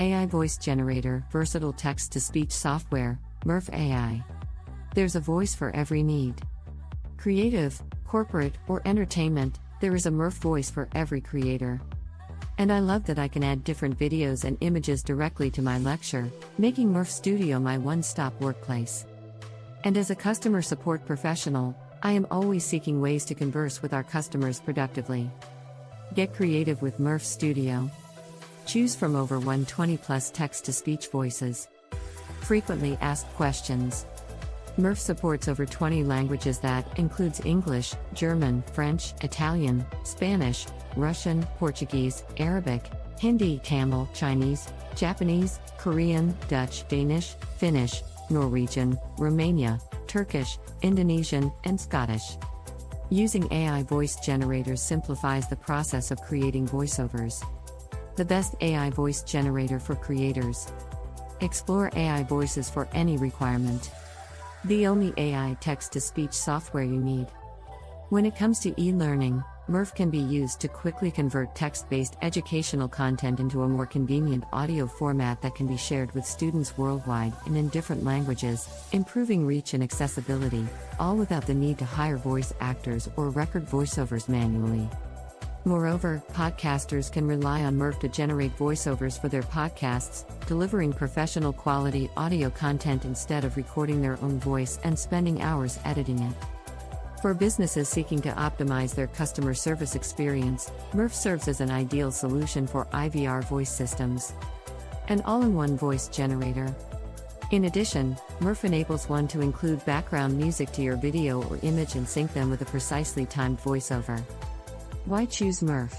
AI voice generator, versatile text-to-speech software, Murf AI. There's a voice for every need. Creative, corporate, or entertainment, there is a Murf voice for every creator. And I love that I can add different videos and images directly to my lecture, making Murf Studio my one-stop workplace. And as a customer support professional, I am always seeking ways to converse with our customers productively. Get creative with Murf Studio. Choose from over 120 plus text-to-speech voices. Frequently asked questions. Murf supports over 20 languages that includes English, German, French, Italian, Spanish, Russian, Portuguese, Arabic, Hindi, Tamil, Chinese, Japanese, Korean, Dutch, Danish, Finnish, Norwegian, Romania, Turkish, Indonesian, and Scottish. Using AI voice generators simplifies the process of creating voiceovers. The best AI voice generator for creators. Explore AI voices for any requirement. The only AI text-to-speech software you need. When it comes to e-learning, Murf can be used to quickly convert text-based educational content into a more convenient audio format that can be shared with students worldwide and in different languages, improving reach and accessibility, all without the need to hire voice actors or record voiceovers manually. Moreover, podcasters can rely on Murf to generate voiceovers for their podcasts, delivering professional quality audio content instead of recording their own voice and spending hours editing it. For businesses seeking to optimize their customer service experience, Murf serves as an ideal solution for IVR voice systems. An all-in-one voice generator. In addition, Murf enables one to include background music to your video or image and sync them with a precisely timed voiceover. Why choose Murf?